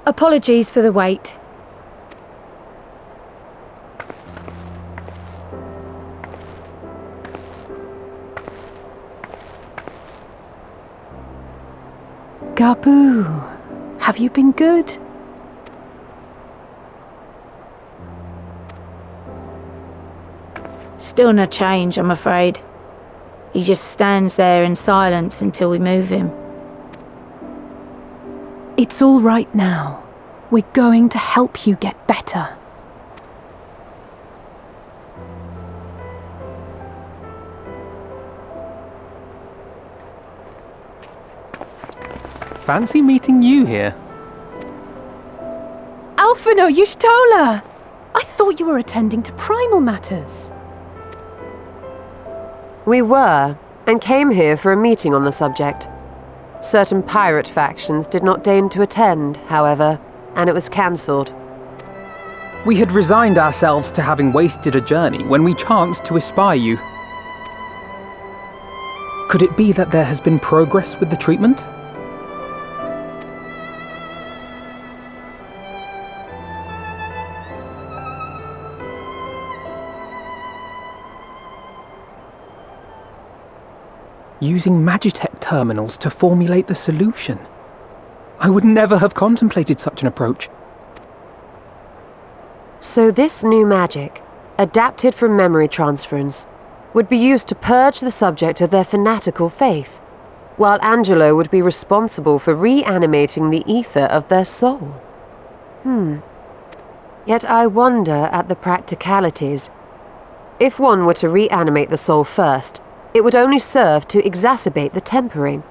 Apologies for the wait. Gabu, have you been good? Still no change, I'm afraid. He just stands there in silence until we move him. It's all right now. We're going to help you get better. Fancy meeting you here. Alphino Yushtola! I thought you were attending to primal matters. We were, and came here for a meeting on the subject. Certain pirate factions did not deign to attend, however, and it was cancelled. We had resigned ourselves to having wasted a journey when we chanced to espy you. Could it be that there has been progress with the treatment? Using Magitech terminals to formulate the solution. I would never have contemplated such an approach. So this new magic, adapted from memory transference, would be used to purge the subject of their fanatical faith, while Angelo would be responsible for reanimating the ether of their soul. Yet I wonder at the practicalities. If one were to reanimate the soul first, it would only serve to exacerbate the tempering.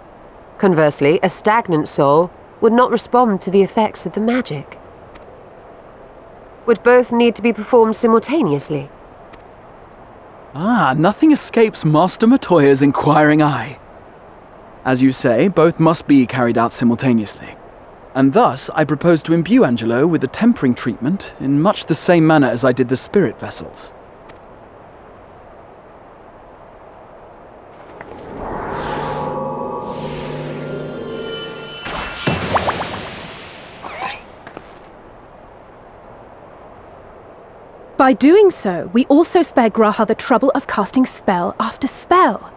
Conversely, a stagnant soul would not respond to the effects of the magic. Would both need to be performed simultaneously? Nothing escapes Master Matoya's inquiring eye. As you say, both must be carried out simultaneously. And thus, I propose to imbue Angelo with the tempering treatment in much the same manner as I did the spirit vessels. By doing so, we also spare Graha the trouble of casting spell after spell.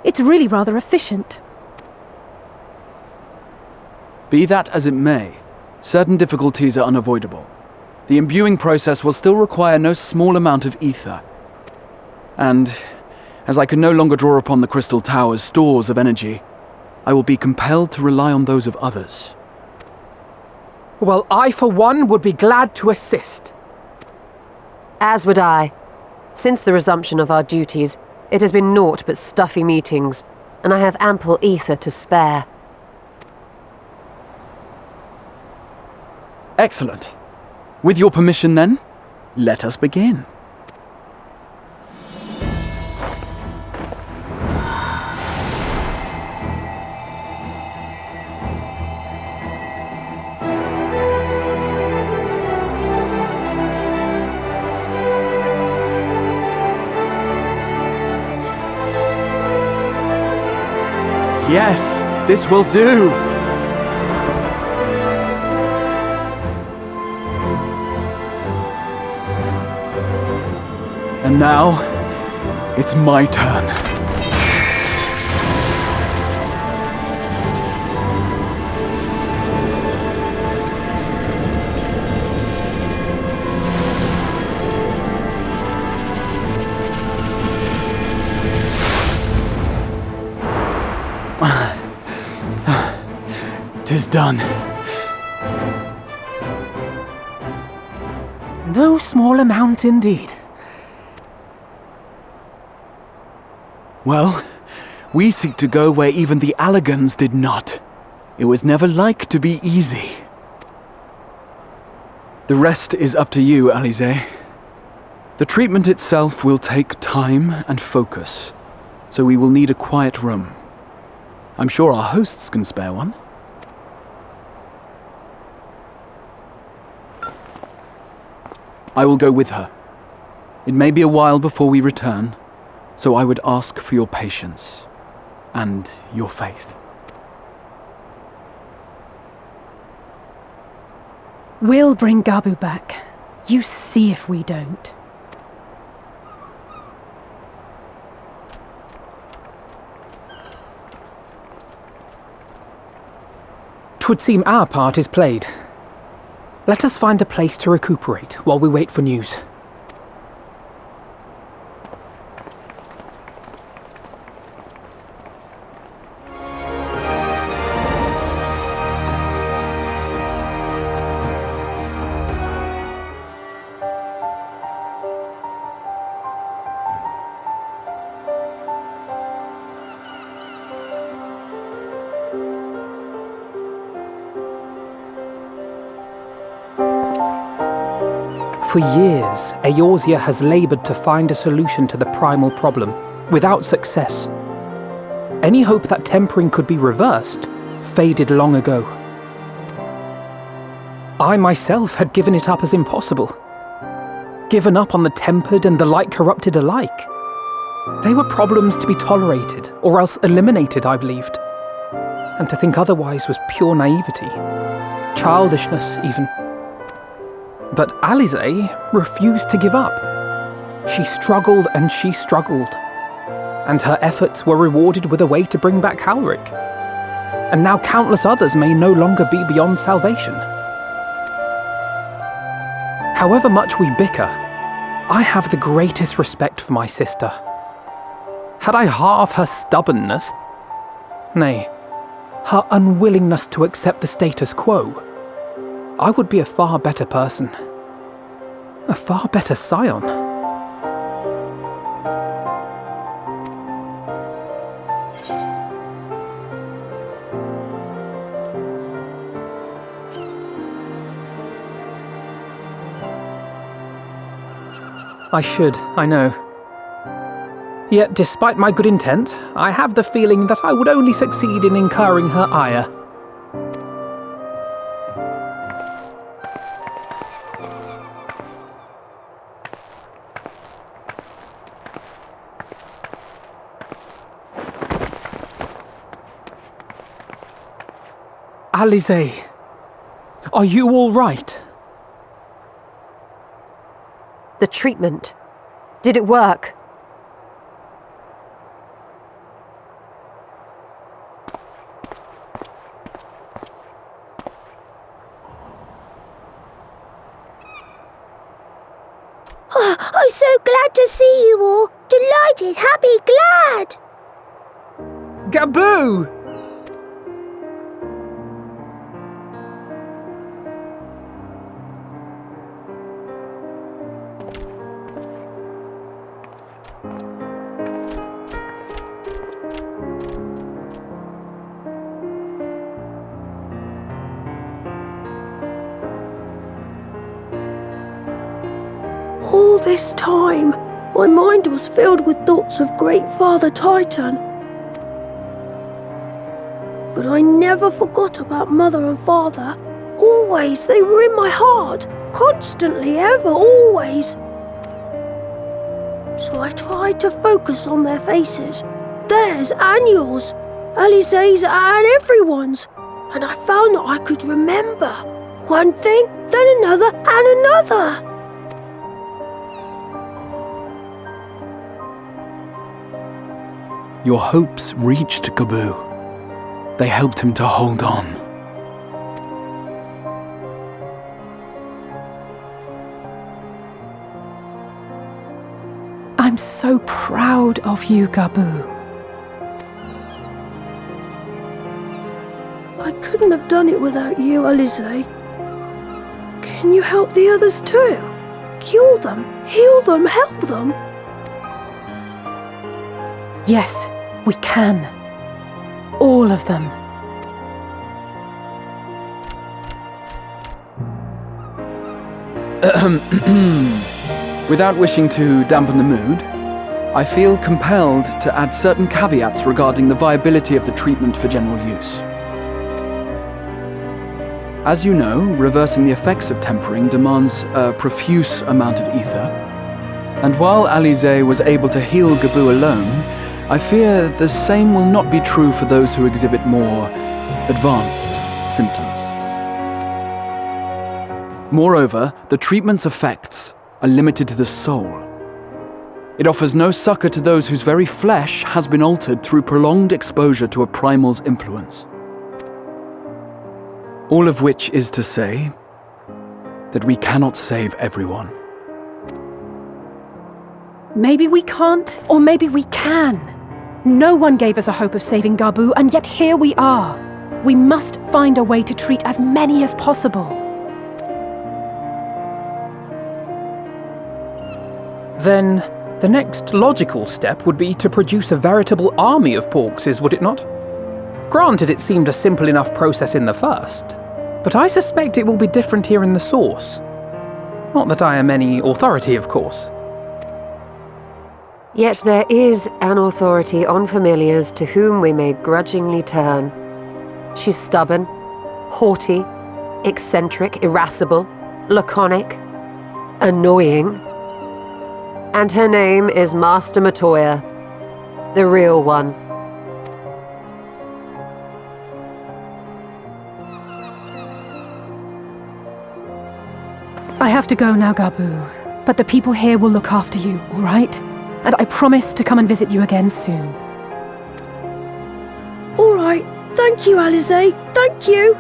It's really rather efficient. Be that as it may, certain difficulties are unavoidable. The imbuing process will still require no small amount of ether. And, as I can no longer draw upon the Crystal Tower's stores of energy, I will be compelled to rely on those of others. Well, I for one would be glad to assist. As would I. Since the resumption of our duties, it has been naught but stuffy meetings, and I have ample ether to spare. Excellent. With your permission then, let us begin. Yes, this will do! And now, it's my turn. Tis done. No small amount indeed. Well, we seek to go where even the Allegans did not. It was never like to be easy. The rest is up to you, Alisaie. The treatment itself will take time and focus, so we will need a quiet room. I'm sure our hosts can spare one. I will go with her. It may be a while before we return, so I would ask for your patience and your faith. We'll bring Gabu back. You see if we don't. "'Twould seem our part is played. Let us find a place to recuperate while we wait for news." For years, Eorzea has laboured to find a solution to the primal problem, without success. Any hope that tempering could be reversed faded long ago. I myself had given it up as impossible. Given up on the tempered and the light-corrupted alike. They were problems to be tolerated, or else eliminated, I believed. And to think otherwise was pure naivety. Childishness, even. But Alisaie refused to give up. She struggled and she struggled. And her efforts were rewarded with a way to bring back Halric. And now countless others may no longer be beyond salvation. However much we bicker, I have the greatest respect for my sister. Had I half her stubbornness, nay, her unwillingness to accept the status quo, I would be a far better person. A far better scion. I should, I know. Yet, despite my good intent, I have the feeling that I would only succeed in incurring her ire. Alisaie, are you all right? The treatment. Did it work? Oh, I'm so glad to see you all. Delighted, happy, glad. Gabu! All this time, my mind was filled with thoughts of Great Father Titan. But I never forgot about Mother and Father. Always, they were in my heart. Constantly, ever, always. So I tried to focus on their faces. Theirs and yours. Alisaie's and everyone's. And I found that I could remember. One thing, then another, and another. Your hopes reached Gabu. They helped him to hold on. I'm so proud of you, Gabu. I couldn't have done it without you, Alisaie. Can you help the others too? Cure them, heal them, help them? Yes, we can. All of them. Without wishing to dampen the mood, I feel compelled to add certain caveats regarding the viability of the treatment for general use. As you know, reversing the effects of tempering demands a profuse amount of ether. And while Alisaie was able to heal Gabu alone, I fear the same will not be true for those who exhibit more advanced symptoms. Moreover, the treatment's effects are limited to the soul. It offers no succor to those whose very flesh has been altered through prolonged exposure to a primal's influence. All of which is to say that we cannot save everyone. Maybe we can't, or maybe we can. No one gave us a hope of saving Gabu, and yet here we are. We must find a way to treat as many as possible. Then, the next logical step would be to produce a veritable army of Porkses, would it not? Granted, it seemed a simple enough process in the first, but I suspect it will be different here in the source. Not that I am any authority, of course. Yet there is an authority on familiars to whom we may grudgingly turn. She's stubborn, haughty, eccentric, irascible, laconic, annoying. And her name is Master Matoya, the real one. I have to go now, Gabu, but the people here will look after you, all right? And I promise to come and visit you again soon. All right. Thank you, Alisaie. Thank you.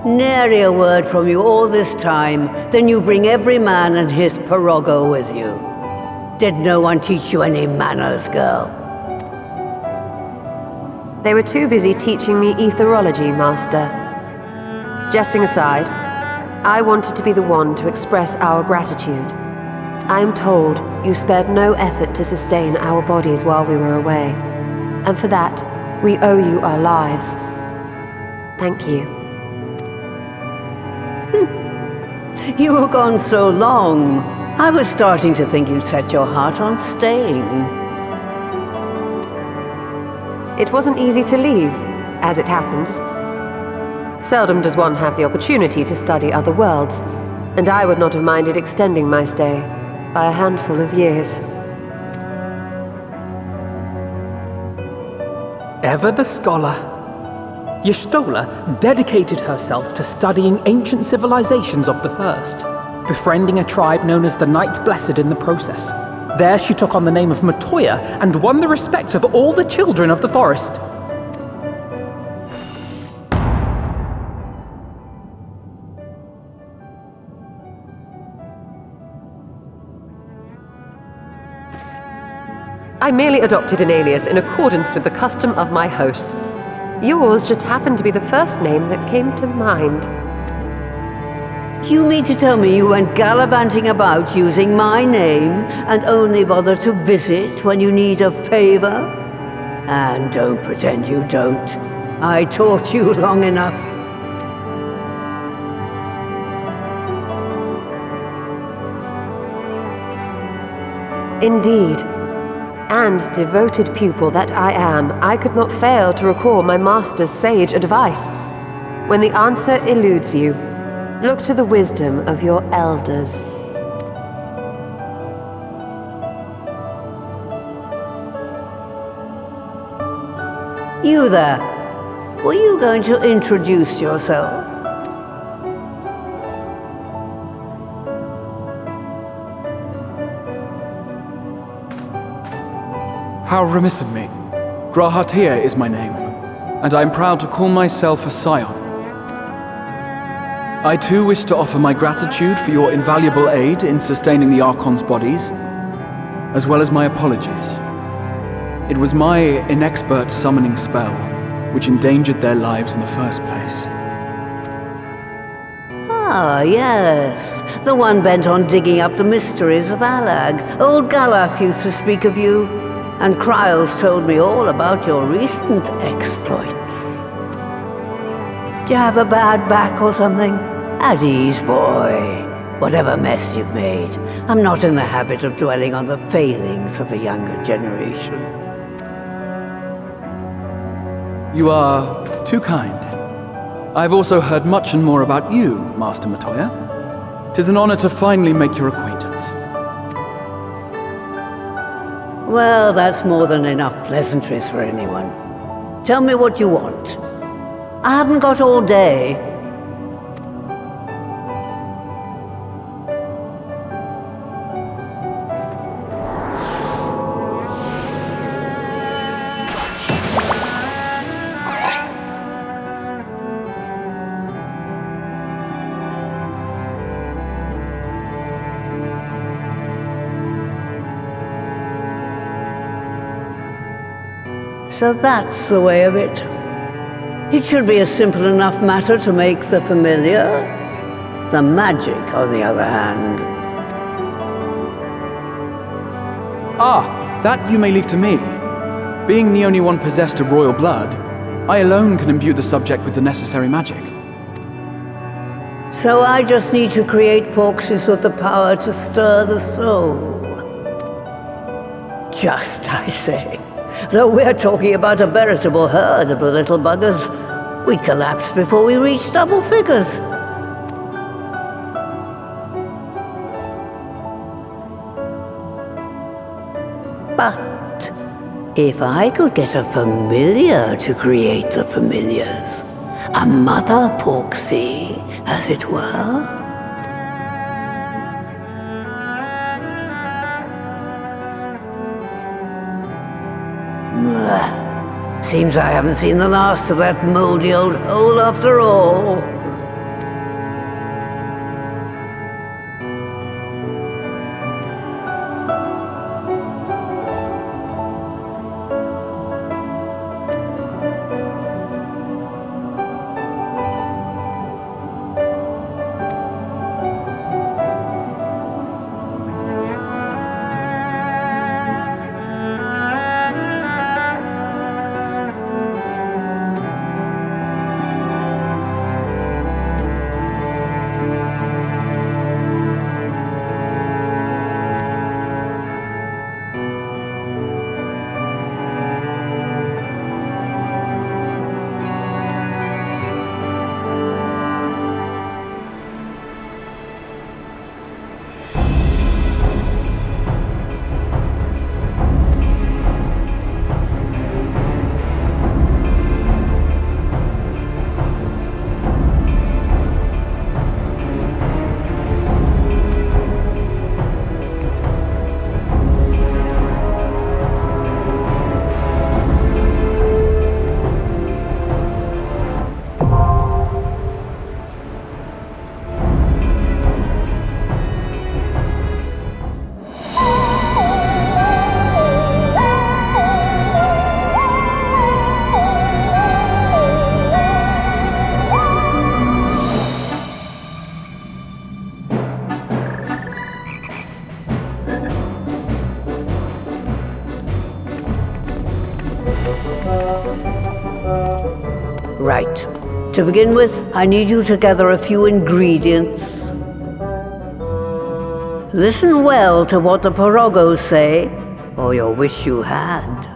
Nary a word from you all this time, then you bring every man and his pirogo with you. Did no one teach you any manners, girl? They were too busy teaching me etherology, Master. Jesting aside, I wanted to be the one to express our gratitude. I am told you spared no effort to sustain our bodies while we were away, and for that, we owe you our lives. Thank you. You were gone so long, I was starting to think you'd set your heart on staying. It wasn't easy to leave, as it happens. Seldom does one have the opportunity to study other worlds, and I would not have minded extending my stay by a handful of years. Ever the scholar. Y'shtola dedicated herself to studying ancient civilizations of the first, befriending a tribe known as the Knights Blessed in the process. There she took on the name of Matoya and won the respect of all the children of the forest. I merely adopted an alias in accordance with the custom of my hosts. Yours just happened to be the first name that came to mind. You mean to tell me you went gallivanting about using my name and only bother to visit when you need a favor? And don't pretend you don't. I taught you long enough. Indeed. And devoted pupil that I am, I could not fail to recall my master's sage advice. When the answer eludes you, look to the wisdom of your elders. You there. Were you going to introduce yourself? How remiss of me. Grahatia is my name, and I am proud to call myself a scion. I too wish to offer my gratitude for your invaluable aid in sustaining the Archon's bodies, as well as my apologies. It was my inexpert summoning spell which endangered their lives in the first place. Ah, yes. The one bent on digging up the mysteries of Alag. Old Galaf used to speak of you. and Kryles told me all about your recent exploits. Do you have a bad back or something? At ease, boy. Whatever mess you've made, I'm not in the habit of dwelling on the failings of the younger generation. You are too kind. I've also heard much and more about you, Master Matoya. 'Tis an honor to finally make your acquaintance. Well, that's more than enough pleasantries for anyone. Tell me what you want. I haven't got all day. So that's the way of it. It should be a simple enough matter to make the familiar. The magic, on the other hand. Ah, that you may leave to me. Being the only one possessed of royal blood, I alone can imbue the subject with the necessary magic. So I just need to create porxes with the power to stir the soul. Just, I say. Though we're talking about a veritable herd of the little buggers, we'd collapse before we reached double figures. But if I could get a familiar to create the familiars, a mother porxie, as it were. Seems I haven't seen the last of that moldy old hole after all. Right. To begin with, I need you to gather a few ingredients. Listen well to what the Porogos say, or you'll wish you had.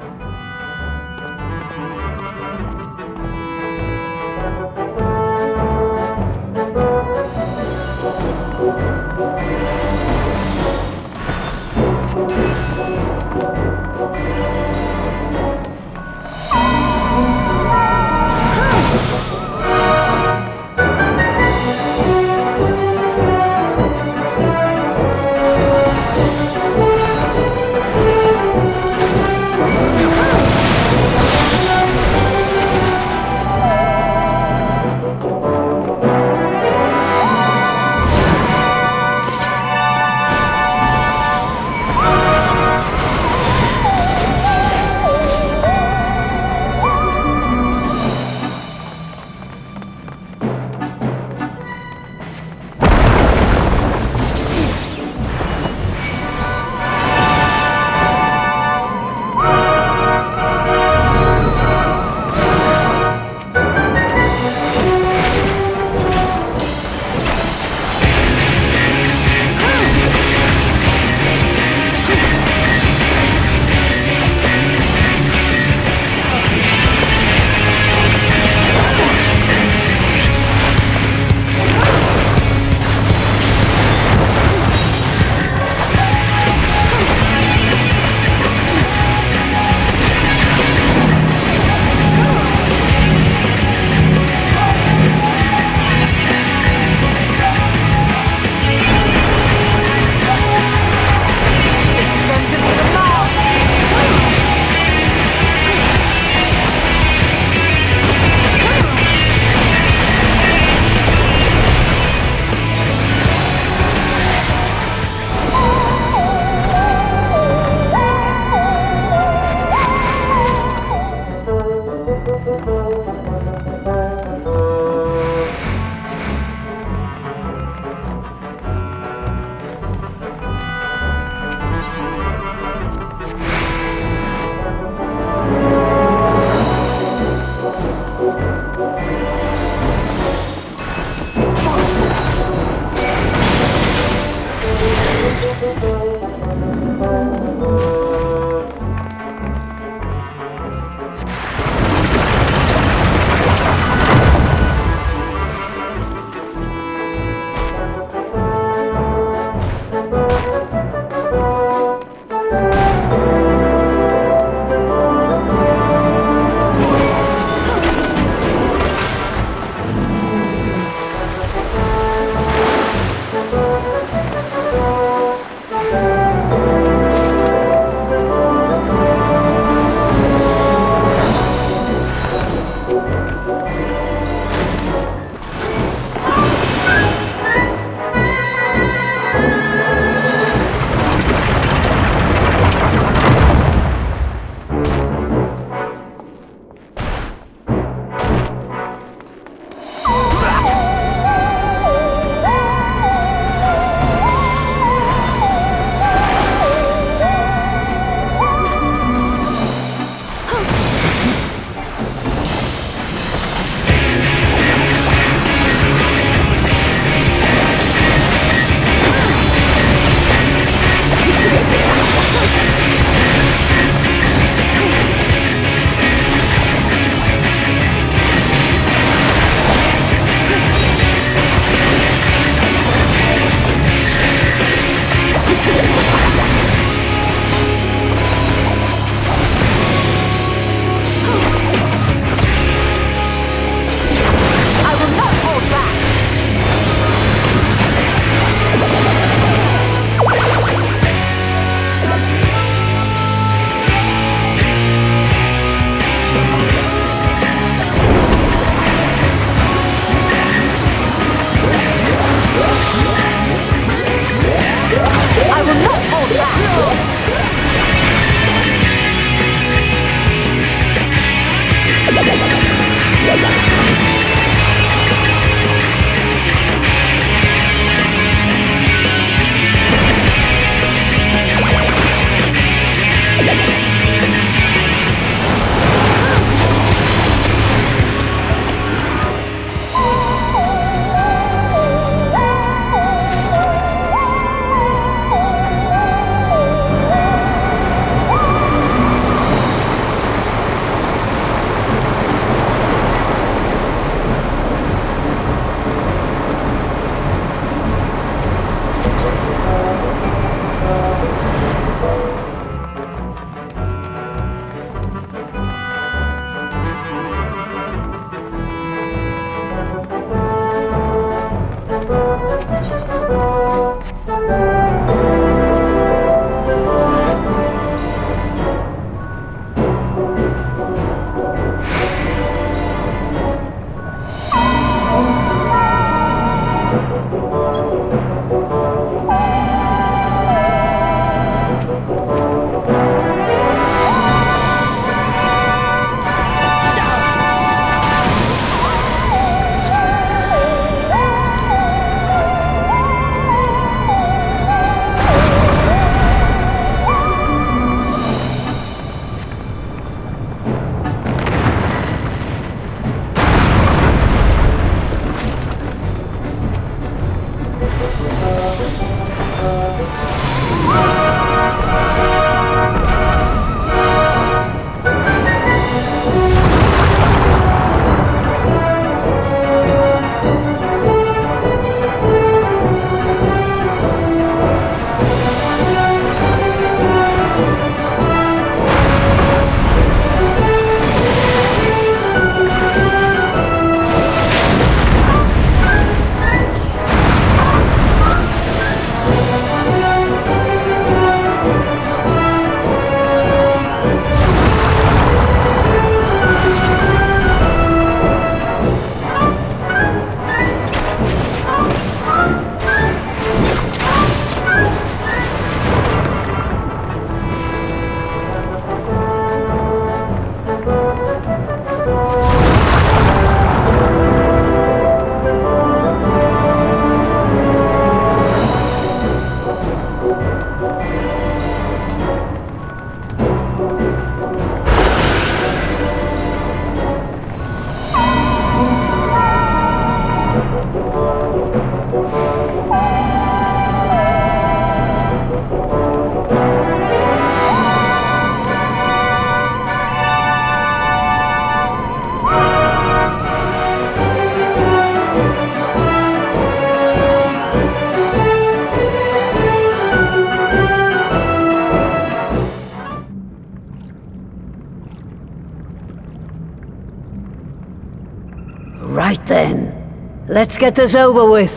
then. Let's get this over with.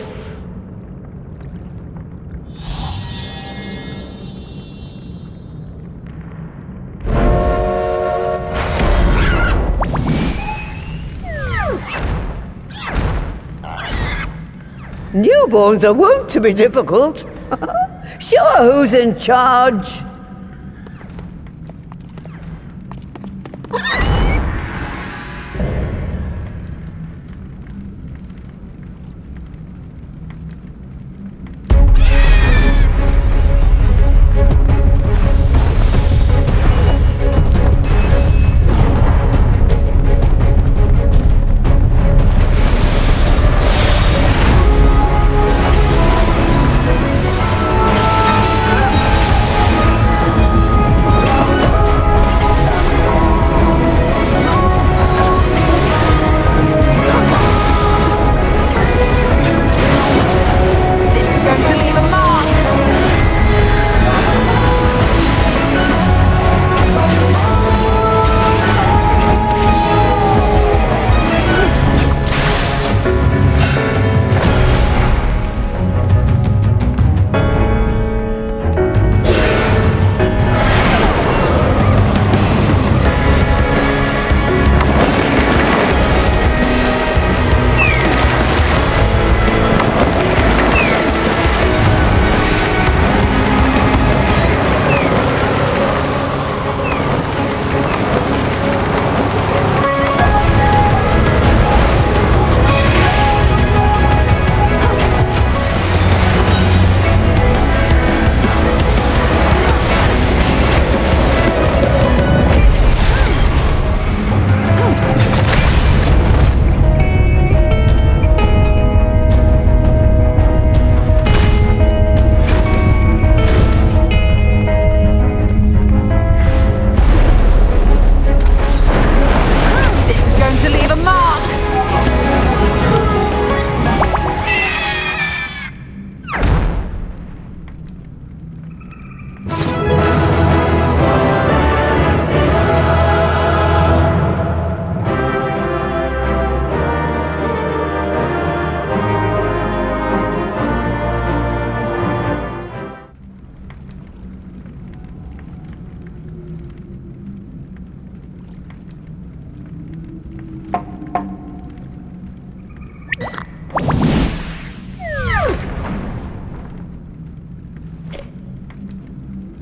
Newborns are wont to be difficult. Sure, who's in charge?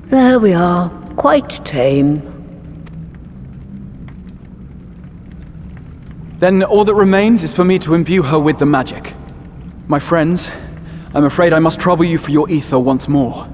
There we are, quite tame. Then all that remains is for me to imbue her with the magic. My friends, I'm afraid I must trouble you for your ether once more.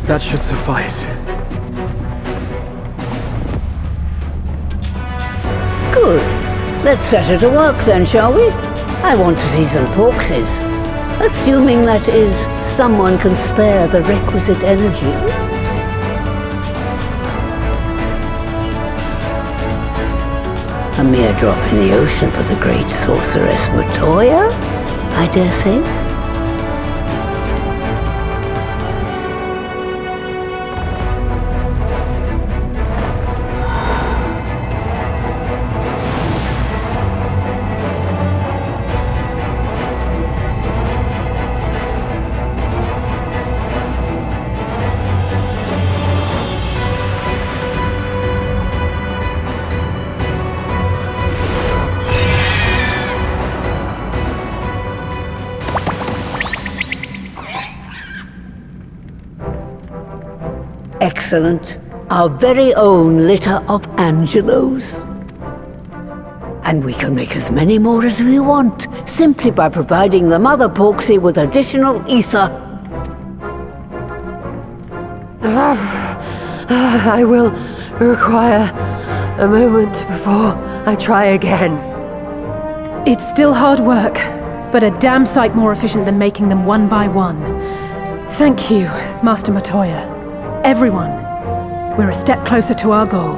That should suffice. Good. Let's set her to work then, shall we? I want to see some corpses. Assuming that is, someone can spare the requisite energy. A mere drop in the ocean for the great sorceress Matoya, I dare say. excellent. Our very own litter of Angelos. And we can make as many more as we want, simply by providing the Mother Porksy with additional ether. I will require a moment before I try again. It's still hard work, but a damn sight more efficient than making them one by one. Thank you, Master Matoya. Everyone, we're a step closer to our goal.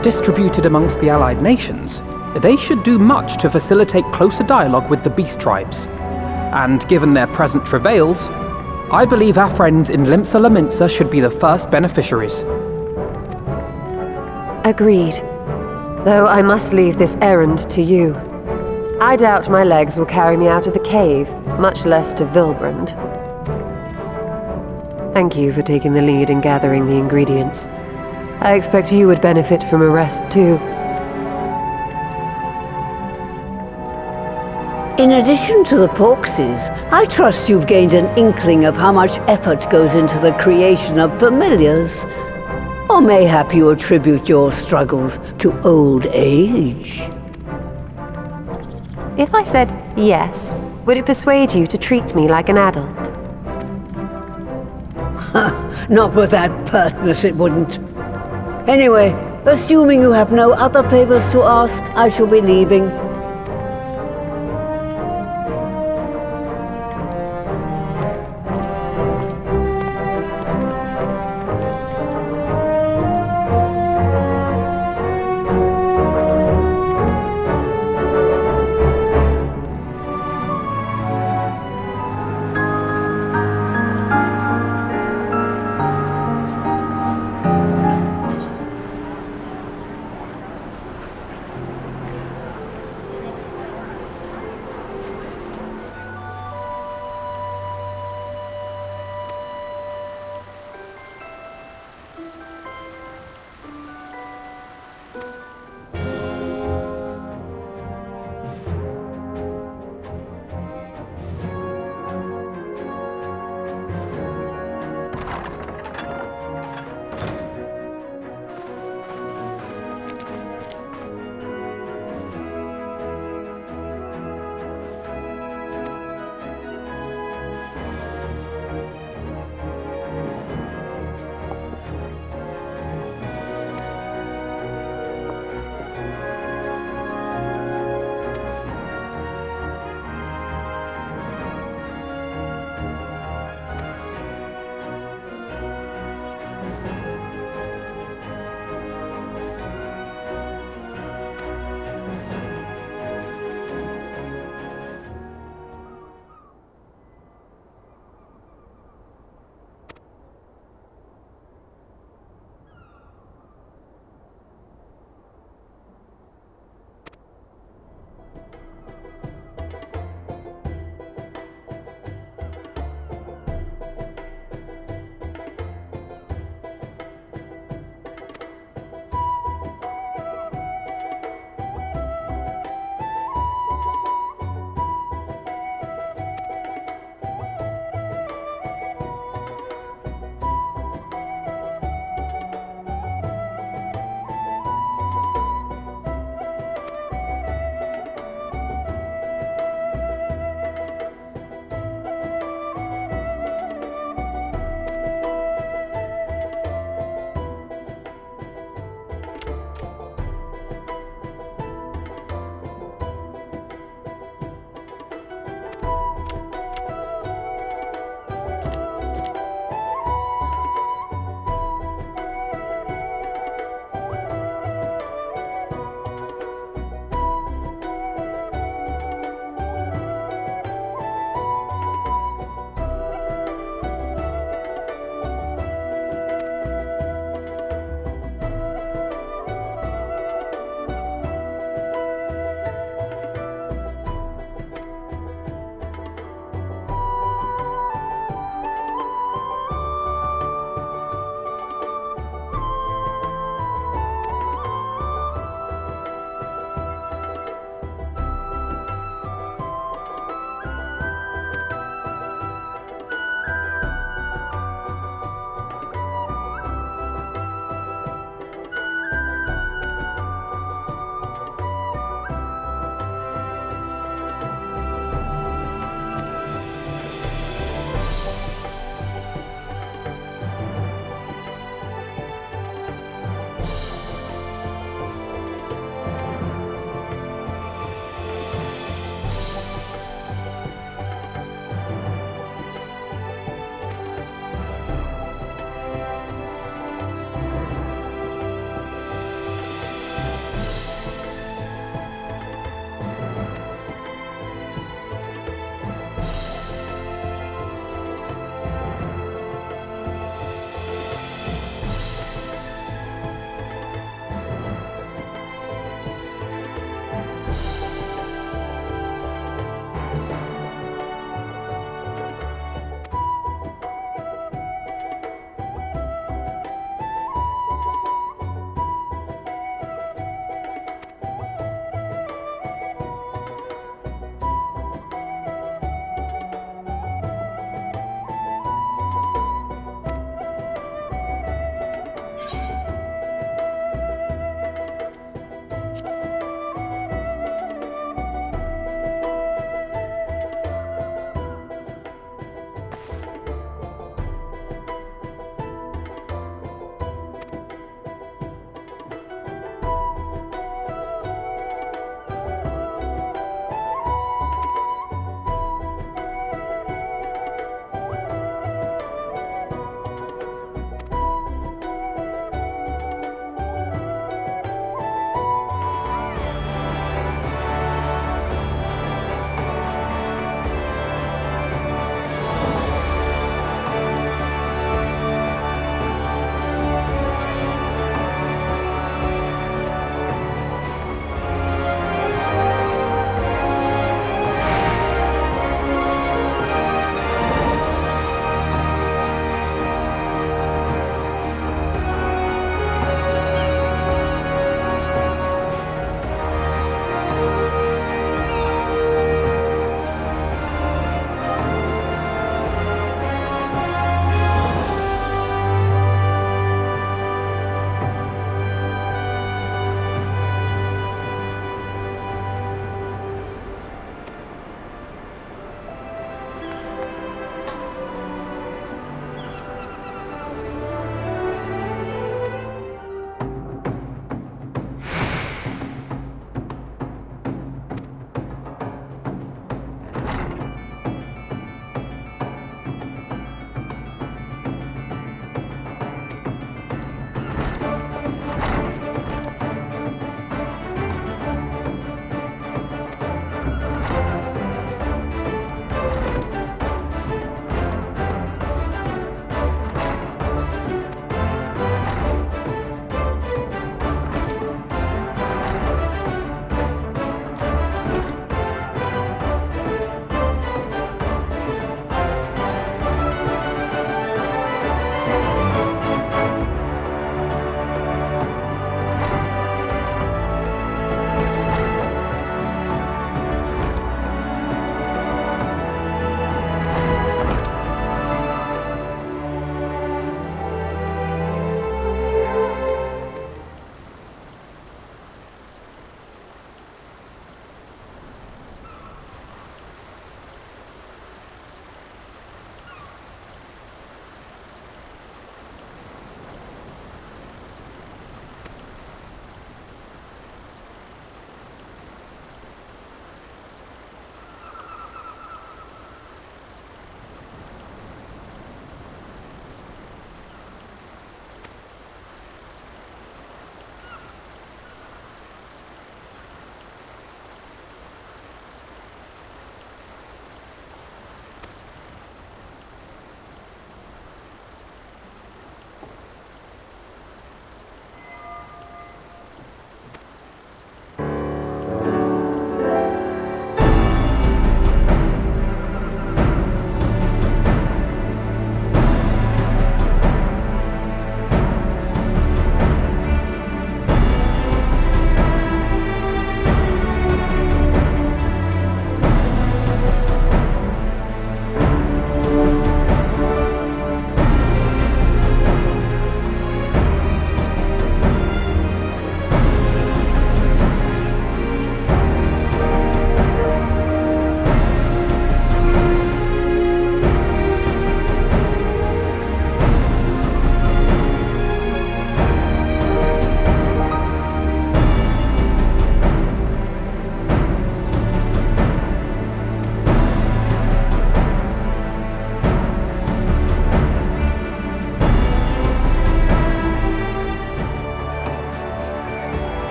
Distributed amongst the allied nations, they should do much to facilitate closer dialogue with the beast tribes. And given their present travails, I believe our friends in Limsa Lominsa should be the first beneficiaries. Agreed. Though I must leave this errand to you. I doubt my legs will carry me out of the cave, much less to Vilbrand. Thank you for taking the lead in gathering the ingredients. I expect you would benefit from a rest too. In addition to the Porksies, I trust you've gained an inkling of how much effort goes into the creation of familiars. Or mayhap you attribute your struggles to old age? If I said yes, would it persuade you to treat me like an adult? Not with that pertness, it wouldn't. Anyway, assuming you have no other favors to ask, I shall be leaving.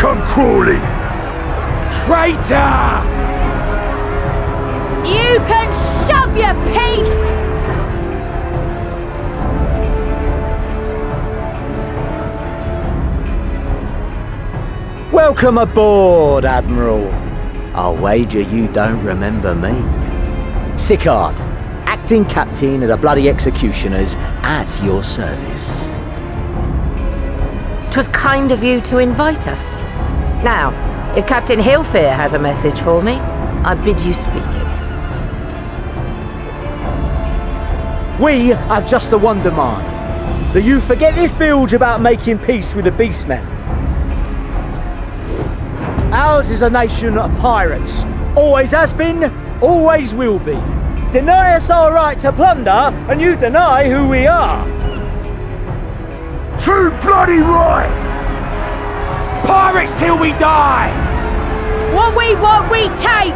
come crawling! Traitor! You can shove your piece! Welcome aboard, Admiral. I'll wager you don't remember me. Sicard, acting captain of the bloody executioners, at your service. 'Twas kind of you to invite us. Now, if Captain Hillfear has a message for me, I bid you speak it. We have just the one demand. That you forget this bilge about making peace with the beastmen. Ours is a nation of pirates. Always has been, always will be. Deny us our right to plunder, and you deny who we are. Too bloody right! Pirates till we die! What we want, we take!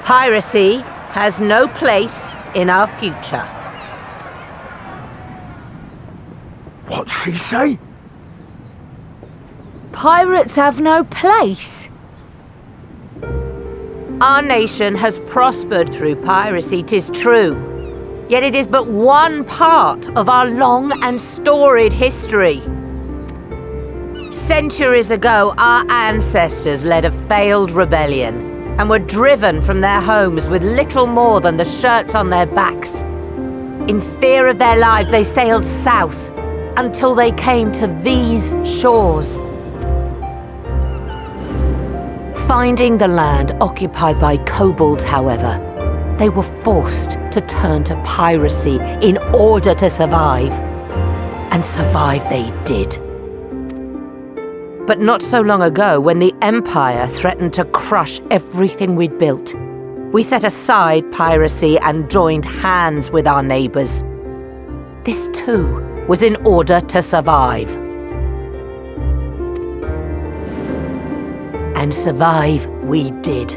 Piracy has no place in our future. What'd she say? Pirates have no place. Our nation has prospered through piracy, 'tis true. Yet it is but one part of our long and storied history. Centuries ago, our ancestors led a failed rebellion and were driven from their homes with little more than the shirts on their backs. In fear of their lives, they sailed south until they came to these shores. Finding the land occupied by kobolds, however, they were forced to turn to piracy in order to survive. And survive they did. But not so long ago, when the Empire threatened to crush everything we'd built, we set aside piracy and joined hands with our neighbors. This too was in order to survive. And survive we did.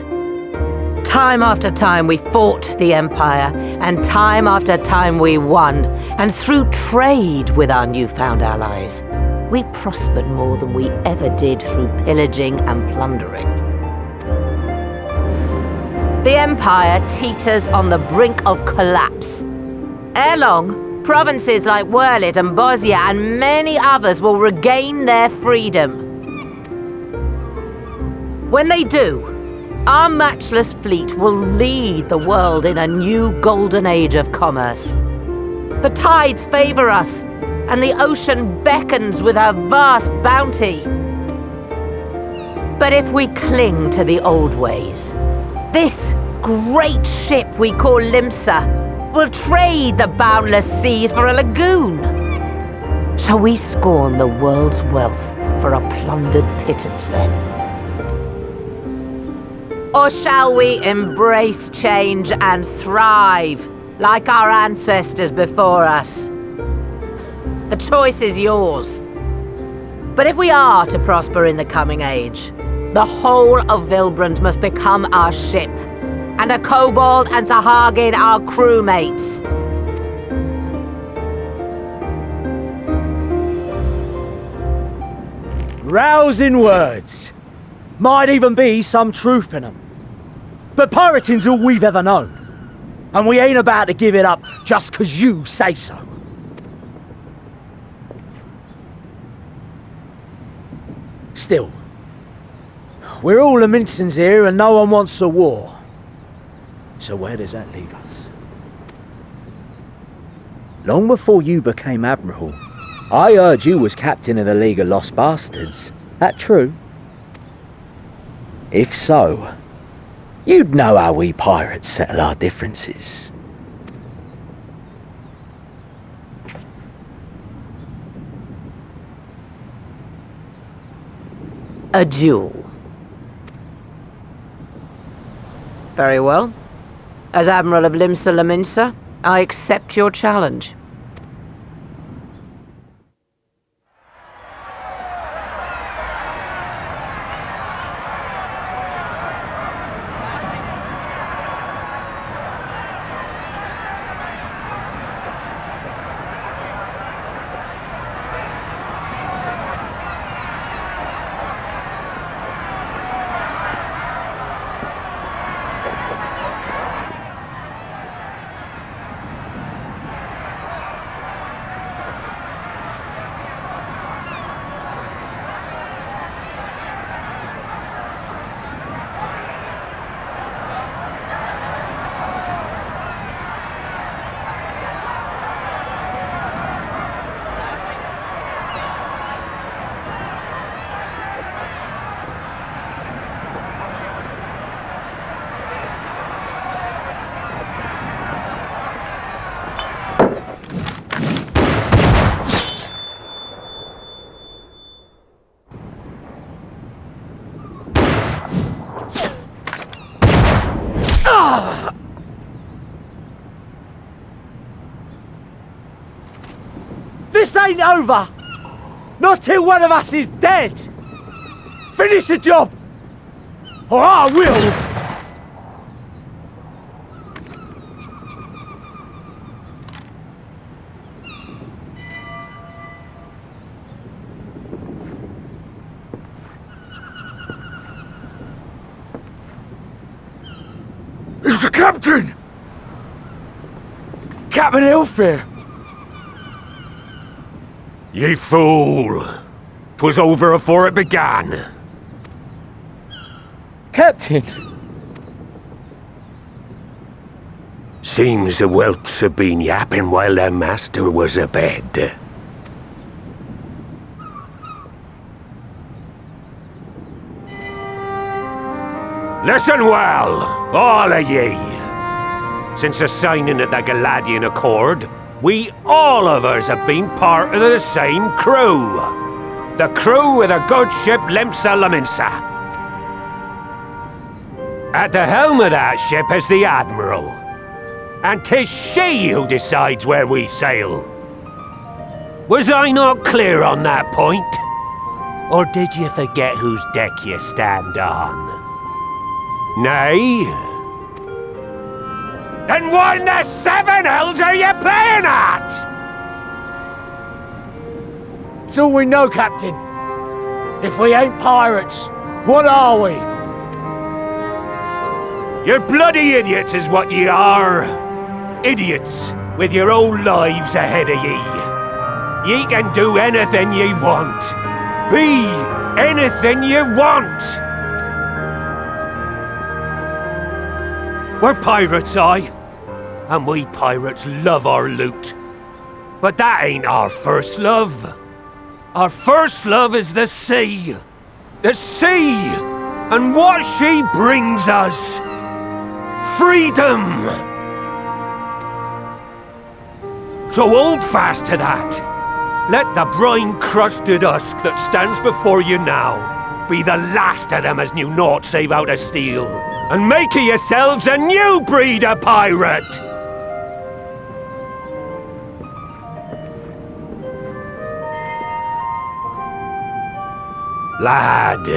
Time after time we fought the Empire, and time after time we won. And through trade with our newfound allies, we prospered more than we ever did through pillaging and plundering. The Empire teeters on the brink of collapse. Ere long, provinces like Werlit and Bosnia and many others will regain their freedom. When they do, our matchless fleet will lead the world in a new golden age of commerce. The tides favor us, and the ocean beckons with her vast bounty. But if we cling to the old ways, this great ship we call Limsa will trade the boundless seas for a lagoon. Shall we scorn the world's wealth for a plundered pittance then? Or shall we embrace change and thrive like our ancestors before us? The choice is yours. But if we are to prosper in the coming age, the whole of Vilbrand must become our ship, and a kobold and Sahagin our crewmates. Rousing words. Might even be some truth in them. But pirating's all we've ever known. And we ain't about to give it up just 'cause you say so. Still, we're all Laminsans here and no one wants a war. So where does that leave us? Long before you became Admiral, I heard you was captain of the League of Lost Bastards. That true? If so, you'd know how we pirates settle our differences. A duel. Very well. As Admiral of Limsa Lominsa, I accept your challenge. ain't over! Not till one of us is dead! Finish the job! Or I will! It's the captain! Captain Ilfir! Ye fool! 'Twas over afore it began. Captain! Seems the whelps have been yapping while their master was abed. Listen well, all of ye. Since the signing of the Galadian Accord, we all of us have been part of the same crew. The crew of the good ship Limsa Lominsa. At the helm of that ship is the Admiral. And 'tis she who decides where we sail. Was I not clear on that point? Or did you forget whose deck you stand on? Nay? Then what in the seven hells are you playing at? It's all we know, Captain. If we ain't pirates, what are we? You're bloody idiots is what ye are. Idiots with your own lives ahead of ye. Ye can do anything ye want. Be anything ye want. We're pirates, aye. And we pirates love our loot. But that ain't our first love. Our first love is the sea. The sea! And what she brings us. Freedom! So hold fast to that. Let the brine-crusted husk that stands before you now be the last of them as knew naught save out of steel. And make of yourselves a new breed of pirate! Lad,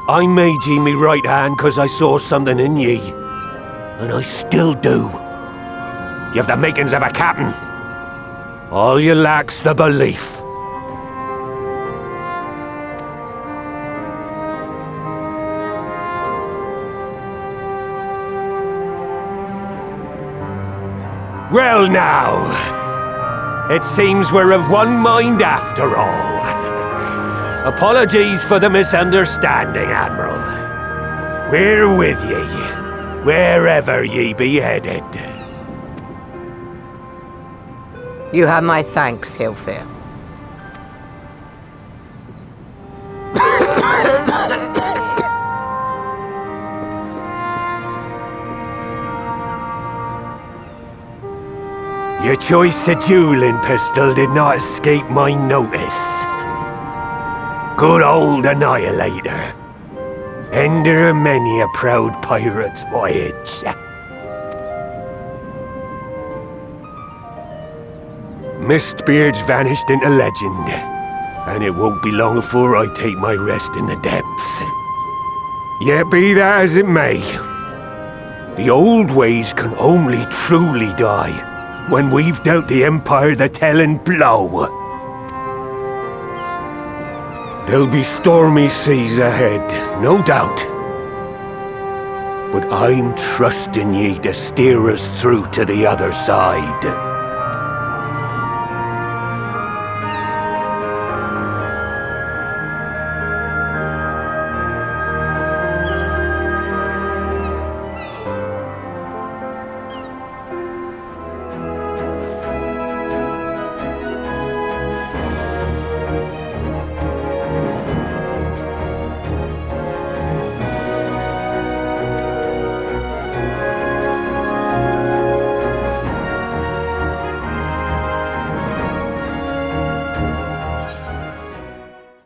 I made ye me right hand 'cause I saw something in ye. And I still do. You've the makings of a captain. All you lack's the belief. Well now, it seems we're of one mind after all. Apologies for the misunderstanding, Admiral. We're with ye, wherever ye be headed. You have my thanks, Ilfir. Your choice of dueling pistol did not escape my notice. Good old Annihilator. Ender of many a proud pirate's voyage. Mistbeard's vanished into legend, and it won't be long before I take my rest in the depths. Yet be that as it may, the old ways can only truly die when we've dealt the Empire the telling blow. There'll be stormy seas ahead, no doubt. But I'm trusting ye to steer us through to the other side.